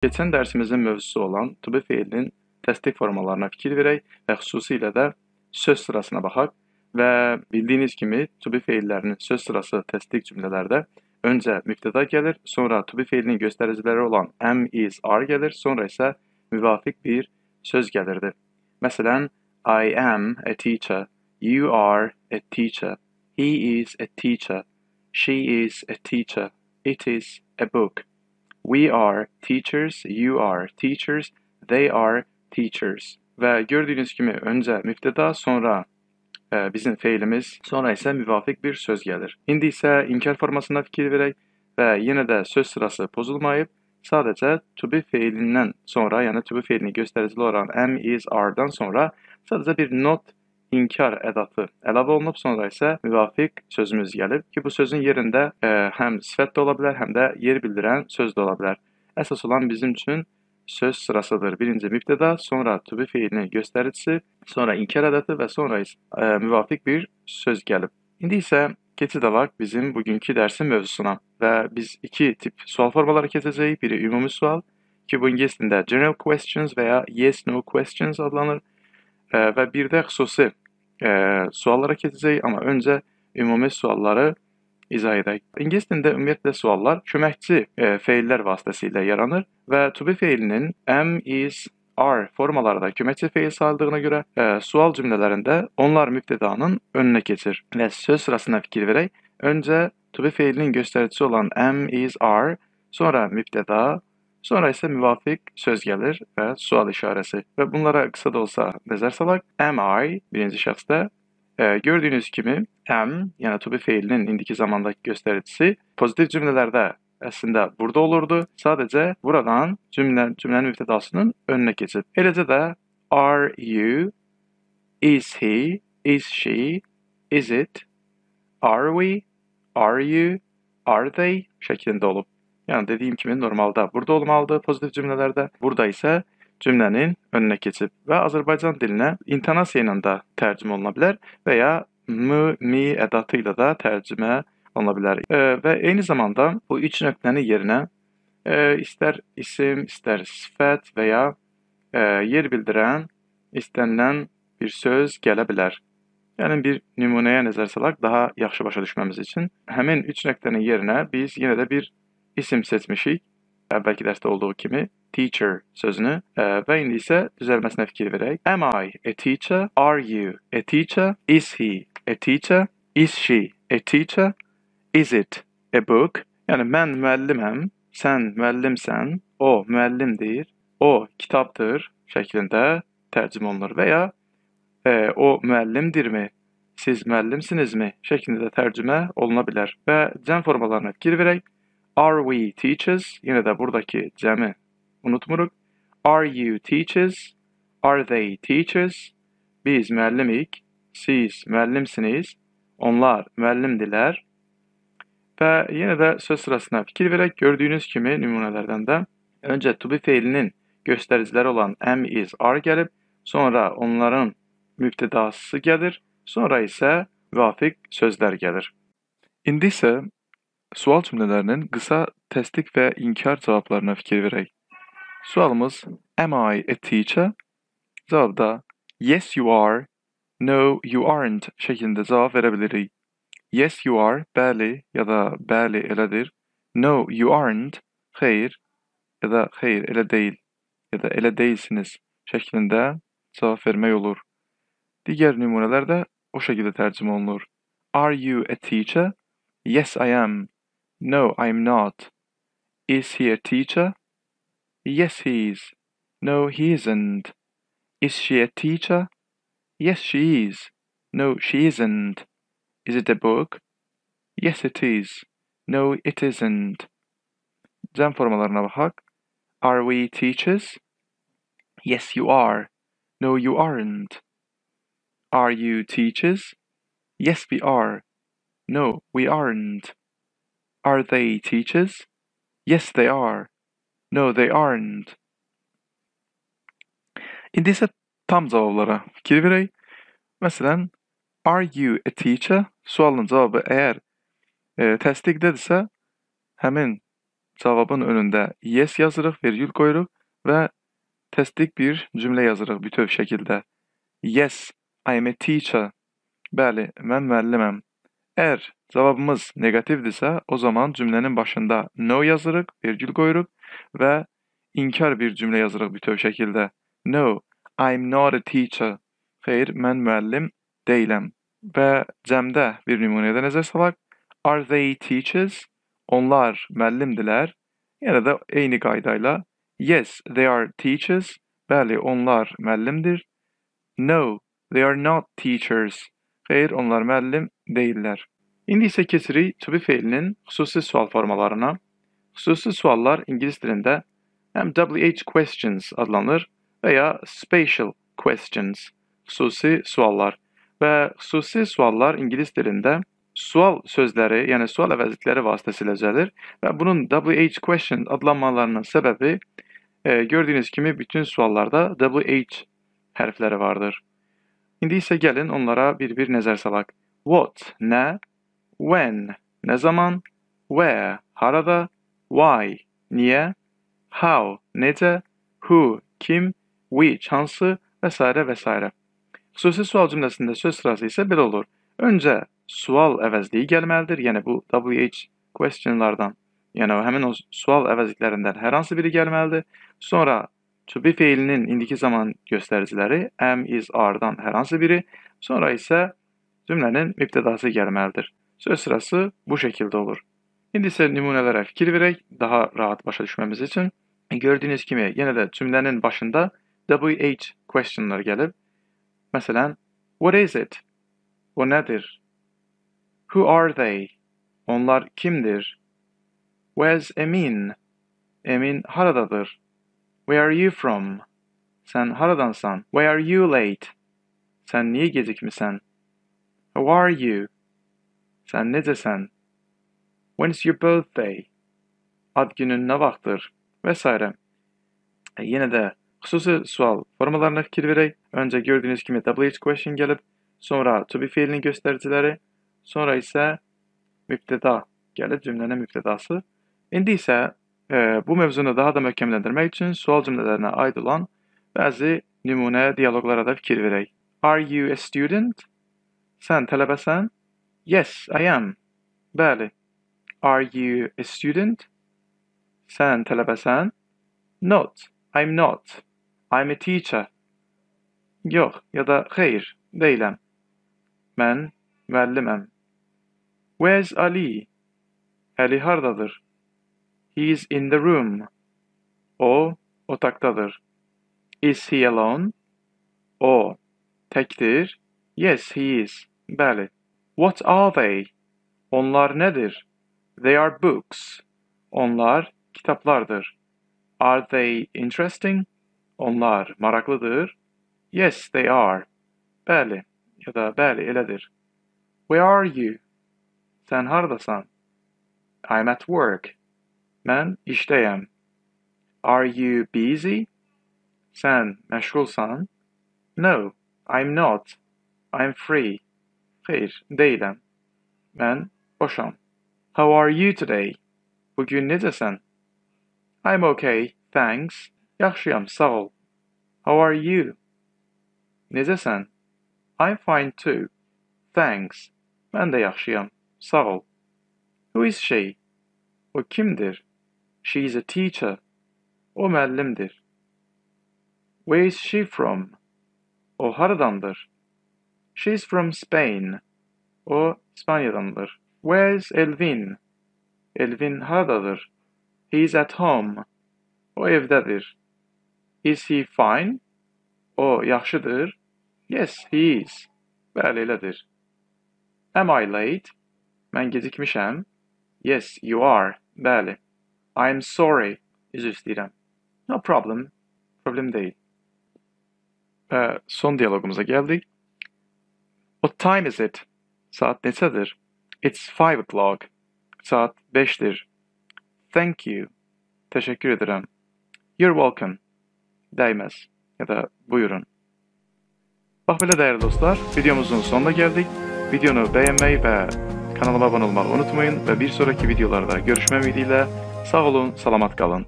Geçən dərsimizin mövzusu olan to be feilinin təsdiq formalarına fikir verək və xüsusilə də söz sırasına baxaq və bildiyiniz kimi to be feillərinin söz sırası təsdiq cümlələrdə öncə mübtəda gəlir, sonra to be feilinin göstəriciləri olan am, is, are gəlir, sonra isə müvafiq bir söz gəlirdi. Məsələn, I am a teacher, you are a teacher, he is a teacher, she is a teacher, it is a book. We are teachers, you are teachers, they are teachers. Və gördüyünüz kimi öncə mübtəda, sonra bizim feilimiz, sonra isə müvafiq bir söz gəlir. İndi isə inkar formasına fikir verək və yenə də söz sırası pozulmayıb, sadəcə to be feilindən sonra, yəni to be feilini göstəricili olan am, is, are-dan sonra sadəcə bir not inkar ədatı əlavə olunub, sonra isə müvafiq sözümüz gəlib ki, bu sözün yerində həm sifət də ola bilər, həm də yer bildirən söz də ola bilər. Əsas olan bizim üçün söz sırasıdır. Birinci mübtəda, sonra to be feilinin göstəricisi, sonra inkar ədatı və sonra müvafiq bir söz gəlib. İndi isə keçid alaq bizim bugünkü dərsin mövzusuna və biz iki tip sual formaları keçəcəyik. Biri ümumi sual ki, bu ingilis dilində general questions və ya yes-no questions adlanır və bir də xüsusi suallara keçəcəyik, amma öncə ümumi sualları izah edək. İngilis dilində ümumiyyətlə suallar köməkçi feillər vasitəsilə yaranır və to be feilinin am, is, are formaları da köməkçi feil sayıldığına görə sual cümlələrində onlar mübtədanın önünə keçir və söz sırasına fikir verək. Öncə to be feilinin göstəricisi olan am, is, are, sonra mübtəda, sonra isə müvafiq söz gəlir və sual işarəsi. Və bunlara qısa da olsa nəzər salaq. Am I birinci şəxsdə. Gördüyünüz kimi am, yəni to be feilinin indiki zamandakı göstəricisi pozitiv cümlələrdə əslində burada olurdu. Sadəcə buradan cümlənin mübtədasının önünə keçib. Eləcə də are you, is he, is she, is it, are we, are you, are they şəklində olub. Yəni dediyim kimi normalda burada olmalıdır pozitiv cümlələrdə. Burada isə cümlənin önünə keçib və Azərbaycan dilinə intonasiya ilə də tərcümə oluna bilər və ya mi ədatı ilə də tərcümə oluna bilər. Və eyni zamanda bu üç nöqtənin yerinə istər isim, istər sifət və ya yer bildirən istənilən bir söz gələ bilər. Yəni bir nümunəyə nəzər salaq daha yaxşı başa düşməmiz üçün. Həmin üç nöqtənin yerinə biz yenə də bir isim seçmişik. Əvvəlki dərsdə olduğu kimi teacher sözünü və indi isə düzəlməsinə fikir verək. Am I a teacher? Are you a teacher? Is he a teacher? Is she a teacher? Is it a book? Yəni mən müəlliməm, sən müəllimsən, o müəllimdir, o kitabdır şəklində tərcümə olunur və ya o müəllimdirmi, siz müəllimsinizmi şəklində tərcümə oluna bilər və cəm formalarına fikir verək. Are we teachers? Yenə də buradakı cəmi unutmuruq. Are you teachers? Are they teachers? Biz müəllimik, siz müəllimsiniz, onlar müəllimdilər. Və yenə də söz sırasına fikir verək. Gördüyünüz kimi nümunələrdən də öncə to be feilinin göstəriciləri olan am, is, are gəlib, sonra onların mübtədası gəlir, sonra isə müvafiq sözlər gəlir. İndi isə sual cümlələrinin qısa təsdiq və inkar cavablarına fikir verək. Sualımız am I a teacher? Cavabda yes you are, no you aren't şəklində cavab verə bilirik. Yes you are, bəli ya da bəli elədir. No you aren't, xeyr ya da xeyr elə deyil ya da elə deyilsiniz şəklində cavab vermək olur. Digər nümunələr də o şəkildə tərcümə olunur. Are you a teacher? Yes I am. No, I'm not. Is he a teacher? Yes, he is. No, he isn't. Is she a teacher? Yes, she is. No, she isn't. Is it a book? Yes, it is. No, it isn't. Cəm formalarına baxaq. Are we teachers? Yes, you are. No, you aren't. Are you teachers? Yes, we are. No, we aren't. Are they teachers? Yes, they are. No, they aren't. İndi isə tam cavablara fikir verək. Məsələn, are you a teacher? Sualın cavabı əgər təsdiqdədirsə, həmin cavabın önündə yes yazırıq, vergül qoyuruq və təsdiq bir cümlə yazırıq bütöv şəkildə. Yes, I am a teacher. Bəli, mən müəlliməm. Əgər cavabımız negativdirsə, o zaman cümlənin başında no yazırıq, vergül qoyuruq və inkar bir cümlə yazırıq bütöv şəkildə. No, I'm not a teacher. Xeyr, mən müəllim deyiləm. Və cəmdə bir nümunədə nəzər salaq. Are they teachers? Onlar müəllimdilər. Yenə də eyni qaydayla. Yes, they are teachers. Bəli, onlar müəllimdir. No, they are not teachers. Xeyr, onlar müəllim deyillər. İndi isə keçirik to be feilinin xüsusi sual formalarına. Xüsusi suallar ingilis dilində həm WH questions adlanır və ya special questions, xüsusi suallar. Və xüsusi suallar ingilis dilində sual sözləri, yəni sual əvəzlikləri vasitəsilə düzəlir və bunun WH question adlanmalarının səbəbi gördüyünüz kimi bütün suallarda WH hərfləri vardır. İndi isə gəlin onlara bir-bir nəzər salaq. What, nə? When, nə zaman? Where, harada? Why, niyə? How, necə? Who, kim? Which, hansı? Və s. və s. Xüsusi sual cümləsində söz sırası isə belə olur. Öncə sual əvəzliyi gəlməlidir, yəni bu WH questionlardan, yəni həmin o sual əvəzliklərindən hər hansı biri gəlməlidir. Sonra to be feilinin indiki zaman göstəriciləri am, is, are-dan hər hansı biri, sonra isə cümlənin mübtədası gəlməlidir. Söz sırası bu şəkildə olur. İndi isə nümunələrə fikir verək, daha rahat başa düşməmiz üçün. Gördüyünüz kimi, yenə də cümlənin başında WH questionlar gəlib. Məsələn, what is it? O nədir? Who are they? Onlar kimdir? Where's Emin? Emin haradadır? Where are you from? Sən haradansan? Why are you late? Sən niyə gecikmisən? How are you? Sən necəsən? When's your birthday? Ad günün nə vaxtdır? Və s. Yenə də xüsusi sual formalarına fikir verək. Öncə gördüyünüz kimi WH question gəlib, sonra to be feilinin göstəriciləri, sonra isə mübtəda gəlib, cümlənin mübtədası. İndi isə bu mövzunu daha da möhkəmləndirmək üçün sual cümlələrinə aid olan bəzi nümunə dialoqlara da fikir verək. Are you a student? Sən tələbəsən? Yes, I am. Bəli. Are you a student? Sən tələbəsən? Not, I'm not. I'm a teacher. Yox, ya da xeyr, deyiləm. Mən müəlliməm. Where's Ali? Ali hardadır? He is in the room. O, otaqdadır. Is he alone? O, təkdir. Yes, he is. Bəli. What are they? Onlar nədir? They are books. Onlar kitablardır. Are they interesting? Onlar maraqlıdır. Yes, they are. Bəli, ya da bəli, elədir. Where are you? Sən hardasan? I'm at work. Mən işdəyəm. Are you busy? Sən məşğulsan? No, I'm not. I'm free. Xeyr, deyiləm. Mən boşam. How are you today? Bugün necəsən? I'm okay, thanks. Yaxşıyam, sağ ol. How are you? Necəsən? I'm fine too. Thanks. Mən də yaxşıyam, sağ ol. Who is she? O kimdir? She is a teacher. O müəllimdir. Where is she from? O haradandır? She is from Spain. O İspaniyadandır. Where is Elvin? Elvin haradadır? He is at home. O evdədir. Is he fine? O yaxşıdır. Yes, he is. Bəli, elədir. Am I late? Mən gecikmişəm. Yes, you are. Bəli. I'm sorry. Üzr istəyirəm. No problem. Problem deyil. Son diyalogumuza gəldik. What time is it? Saat neçədir? It's 5 o'clock. Saat 5'dir. Thank you. Teşekkür ederim. You're welcome. Dəyməz. Ya da buyurun. Bax belə dəyərli dostlar, videomuzun sonuna gəldik. Videonu bəyənməyi və kanalıma abunə olmağı unutmayın və bir sonraki videolarda görüşmək ümidilə Sağ olun, salamat qalın.